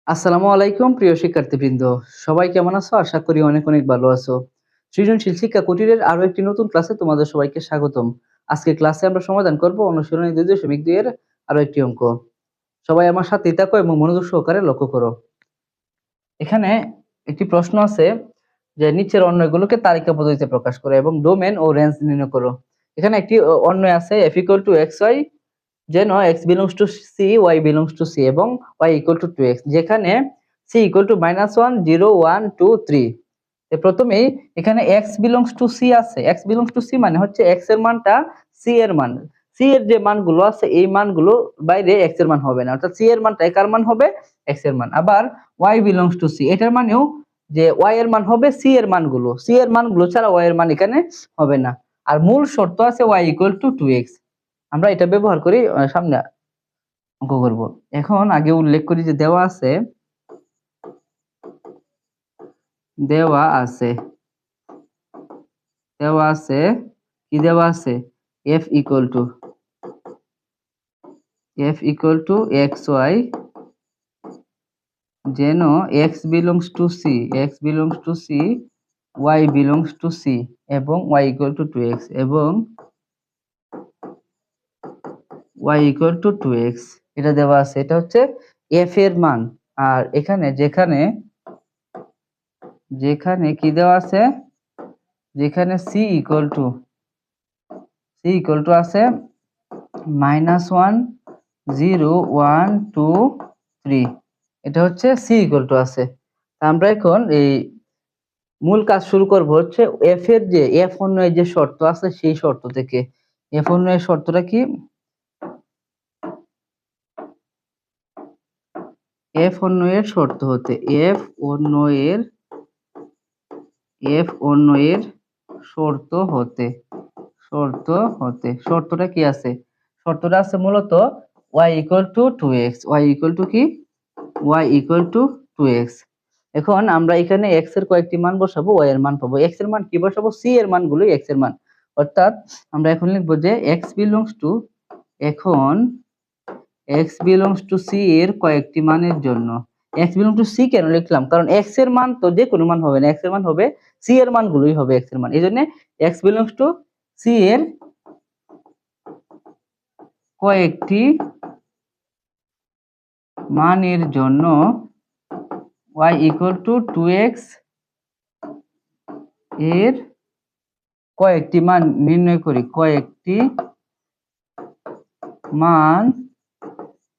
আসসালামু আলাইকুম প্রিয় শিক্ষার্থীবৃন্দ। সবাই কেমন আছো? আশা করি অনেক অনেক ভালো আছো। সৃজনশীল শিক্ষা কুটিরের আরো একটি নতুন ক্লাসে তোমাদের সবাইকে স্বাগতম। আজকে ক্লাসে আমরা সমাধান করব অনুশীলনী ২.২ এর আরো একটি অঙ্ক। সবাই আমার সাথেই থাকো এবং মনোযোগ সহকারে লক্ষ্য করো। এখানে একটি প্রশ্ন আছে যে নিচের অন্যয়গুলোকে তালিকা পদ্ধতিতে প্রকাশ করো এবং ডোমেন ও রেঞ্জ নির্ণয় করো। এখানে একটি অন্যয় আছে f = xy, যেন x belongs to c, y belongs to c এবং y = 2x, যেখানে c = -1 0 1 2 3। প্রথমেই এখানে x belongs to c আছে। x belongs to c মানে হচ্ছে x এর মানটা c এর মান, c এর যে মানগুলো আছে এই মানগুলো বাইরে x এর মান হবে না, অর্থাৎ c এর মানটা কার মান হবে? x এর মান। আবার y belongs to c, এটার মানেও যে y এর মান হবে c এর মানগুলো, c এর মানগুলো ছাড়া y এর মান এখানে হবে না। আর মূল শর্ত আছে y = 2x। আমরা এটা ব্যবহার করি সামনে অঙ্ক করব। এখন আগে উল্লেখ করি যে দেওয়া আছে কি দেওয়া আছে f = xy, যেন x belongs to c, y belongs to c এবং y = 2x এবং y = 2x, এটা দেওয়া আছে। এটা হচ্ছে f এর মান। আর এখানে যেখানে কি দেওয়া আছে, যেখানে c আছে -1 0 1 2 3, এটা হচ্ছে c আছে। আমরা এখন এই মূল কাজ শুরু করব হচ্ছে f এর যে f অন্যয়ের যে শর্ত আছে সেই শর্ত থেকে। f অন্যয়ের শর্তটা কি? f অন্যয়ের শর্ত হতে শর্তটা কি আছে? শর্তটা আছে মূলত y = 2x, y = 2x। এখন আমরা এখানে x এর কয়েকটি মান বসাবো, y এর মান পাবো। x এর মান কি বসাবো? c এর মানগুলোই x এর মান। অর্থাৎ আমরা এখন লিখব যে x belongs to c এর কয়েকটি মানের জন্য। x belongs to c কেন লিখলাম? কারণ x এর মান তো যে কোনো মান হবে না, x এর মান হবে c এর মানগুলোই হবে x এর মান। এইজন্য x belongs to c এর কয়েকটি মানের জন্য y = 2x এর কয়েকটি মান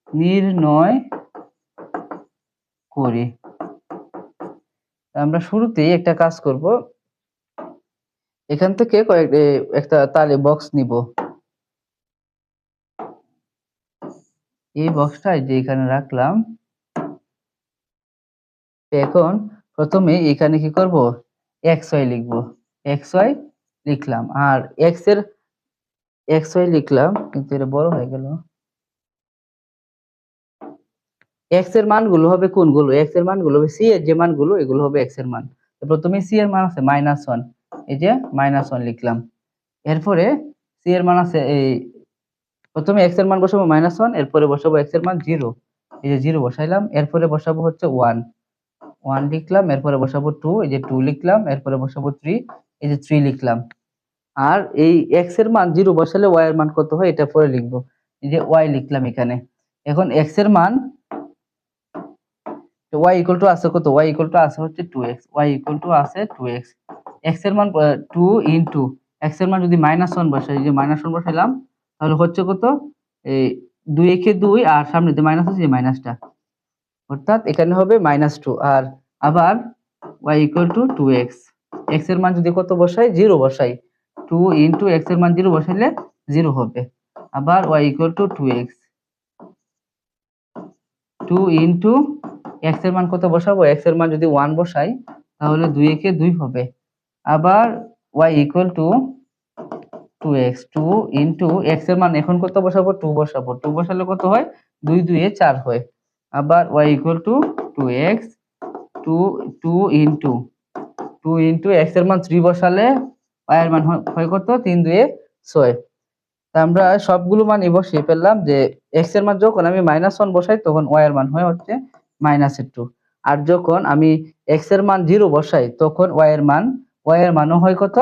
নির্ণয় করি, আমরা শুরুতেই একটা কাজ করব, এখান থেকে একটা তালি বক্স নিব। এই বক্সটা যে এখানে রাখলাম। এখন প্রথমে এখানে কি করব? xy লিখব। xy লিখলাম আর xy লিখলাম, কিন্তু এটা বড় হয়ে গেল। x এর মানগুলো হবে কোনগুলো? x এর মানগুলো হবে c এর যে মানগুলো, এগুলো হবে x এর মান। তো প্রথমে c এর মান আছে -1, এই যে -1 লিখলাম। এরপরে c এর মান আছে এই, প্রথমে x এর মান বসাবো -1, এরপরে বসাবো x এর মান 0, এই যে 0 বসাইলাম। এরপরে বসাবো হচ্ছে 1 লিখলাম। এরপরে বসাবো 2, এই যে 2 লিখলাম। এরপরে বসাবো 3, এই যে 3 লিখলাম। আর এই x এর মান 0 বসালে y এর মান কত হয় এটা পরে লিখবো, এই যে y লিখলাম এখানে। এখন x এর মান y = আছে কত? y = আছে হচ্ছে 2x, x এর মান 2 ইনটু x এর মান যদি -1 বসাই, এই যে -1 বসাইলাম, তাহলে হচ্ছে কত? এই 2 একে 2 আর সামনে যে মাইনাস আছে, যে মাইনাসটা, অর্থাৎ এখানে হবে -2। আর আবার y = 2x, x এর মান যদি কত বসাই? 0 বসাই, 2 ইনটু x এর মান 0 বসাইলে 0 হবে। আবার y = 2x, 2 ইনটু x এর মান কত বসাবো? x এর মান যদি 1 বসাই তাহলে 2 একে 2 হবে। আবার y = 2x, 2 ইনটু x এর মান এখন কত বসাবো? 2 বসাবো। 2 বসালে কত হয়? 2 2 এ 4 হয়। আবার y = 2x, 2 ইনটু x এর মান 3 বসালে y এর মান হয় কত? 3 2 এ 6। তা আমরা সবগুলো মানই বসিয়ে ফেললাম যে x এর মান যখন আমি -1 বসাই তখন y এর মান হয় হচ্ছে -2। আর যখন আমি x এর মান 0 বসাই তখন y এর মানও হয় কত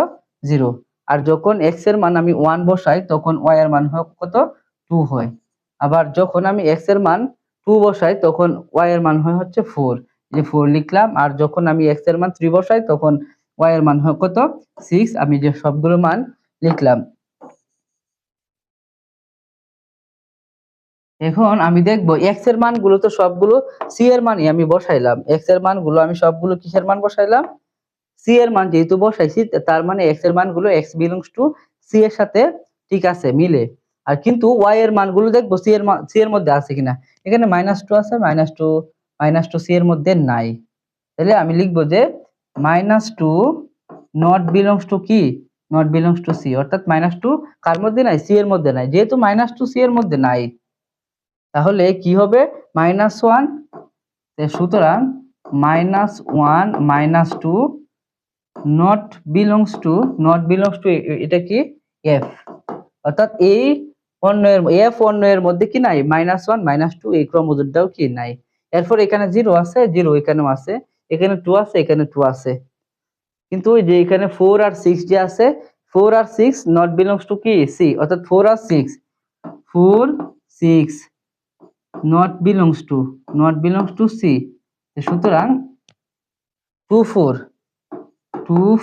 0। আর যখন x এর মান আমি 1 বসাই তখন y এর মান হয় কত 2 হয়। আবার যখন আমি x এর মান 2 বসাই তখন y এর মান হয় হচ্ছে 4, যে 4 লিখলাম। আর যখন আমি x এর মান 3 বসাই তখন y এর মান হয় কত 6, আমি যে সবগুলো মান লিখলাম। এখন আমি দেখব x এর মানগুলো তো সবগুলো c এর মানই আমি বসাইলাম। x এর মানগুলো আমি সবগুলো কিসের মান বসাইলাম, c এর মান যেহেতু বসাইছি তার মানে x এর মানগুলো x belongs to c এর সাথে ঠিক আছে মিলে। আর কিন্তু y এর মানগুলো দেখবো c এর মধ্যে আছে কিনা। এখানে -2 আছে, -2 c এর মধ্যে নাই। তাহলে আমি লিখবো যে -2 not belongs to কি, not belongs to c, অর্থাৎ -2 কার মধ্যে নাই, c এর মধ্যে নাই। যেহেতু -2 c এর মধ্যে নাই তাহলে কি হবে -1, সুতরাং -1 -2 not belongs to এটা কি f, অর্থাৎ এই f অন্যের মধ্যে কি নাই -1 -2 এই ক্রমজোড়টাও কি নাই। এরপর এখানে 0 আছে, 0 এখানেও আছে, এখানে 2 আছে, এখানে 2 আছে। কিন্তু ওই যে এখানে 4 আর 6 যে আছে, 4 আর 6 not belongs to কি c, অর্থাৎ 4 আর 6 not belongs to c। সুতরাং 2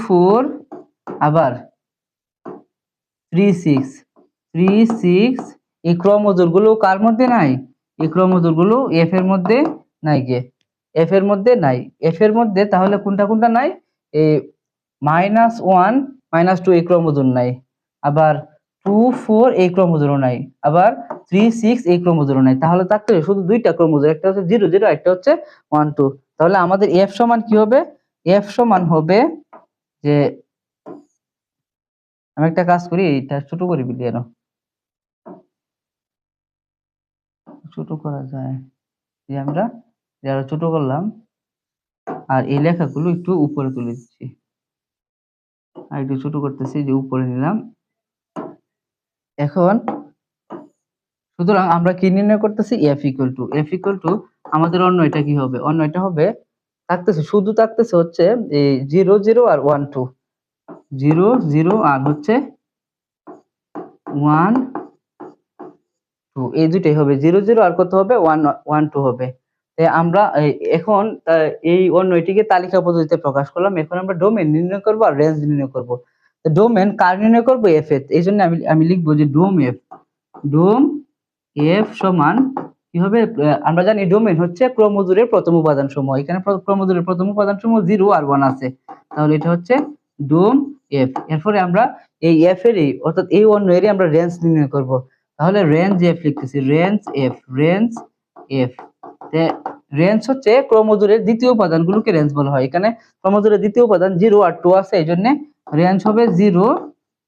4 আবার 3 6 এই ক্রমজোড়গুলো কার মধ্যে নাই, এই ক্রমজোড়গুলো f এর মধ্যে নাই গে, f এর মধ্যে নাই। f এর মধ্যে তাহলে কোনটা কোনটা নাই, এই -1 -2 এই ক্রমজোড় নাই, আবার 2 4 এই ক্রমজোড় নাই, আবার 3 6 এই ক্রমজোড় নাই। তাহলে থাকতে শুধু দুইটা ক্রমজোড়, একটা হচ্ছে 0 0, একটা হচ্ছে 1 2। তাহলে আমাদের f সমান কি হবে, f সমান হবে যে, আমি একটা কাজ করি এটা ছোট করে বিলিয়ে নাও, ছোট করা যায় যে আমরা যারা ছোট করলাম আর এই লেখাগুলো একটু উপরে তুলে দিচ্ছি, আর একটু ছোট করতেছি যে উপরে নিলাম। এখন সুতরাং আমরা কি নির্ণয় করতেছি, f ইকুয়াল টু আমাদের অন্য এটা কি হবে, অন্য এটা হবে থাকতেছে শুধু থাকতেছে হচ্ছে এই 0 0 আর 1 2, 0 0 আর হচ্ছে 1 2, এই দুটাই হবে 0 0 আর কত হবে 1 1 2 হবে। আমরা এখন এই অন্য এটিকে তালিকা পদ্ধতিতে প্রকাশ করলাম। এখন আমরা ডোমেন নির্ণয় করব আর রেঞ্জ নির্ণয় করব। তো ডোমেন কার নির্ণয় করব, f এর। এইজন্য আমি লিখব যে ডোম f সমান কি হবে, আমরা জানি ডোমেন হচ্ছে ক্রমজোড়ের প্রথম উপাদান সমূহ। এখানে ক্রমজোড়ের প্রথম উপাদান সমূহ 0 আর 1 আছে, তাহলে এটা হচ্ছে ডোম f। এরপরে আমরা এই f এর অর্থাৎ এই অন্য এর আমরা রেঞ্জ নির্ণয় করব। তাহলে রেঞ্জ f লিখতেছি, রেঞ্জ f। রেঞ্জ হচ্ছে ক্রমজোড়ের দ্বিতীয় উপাদানগুলোকে রেঞ্জ বলা হয়। এখানে ক্রমজোড়ের দ্বিতীয় উপাদান 0 আর 2 আছে, এইজন্য রেঞ্জ হবে 0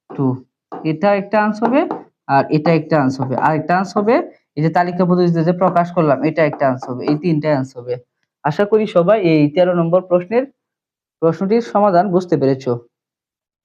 2। এটা একটা আনসার হবে আর এটা একটা আনসার হবে, আর একটা আনসার হবে এই যে তালিকা পদ্ধতিতে যে প্রকাশ করলাম এটা একটা আনসার হবে। এই তিনটাই আনসার হবে। আশা করি সবাই এই 13 নম্বর প্রশ্নটির সমাধান বুঝতে পেরেছো।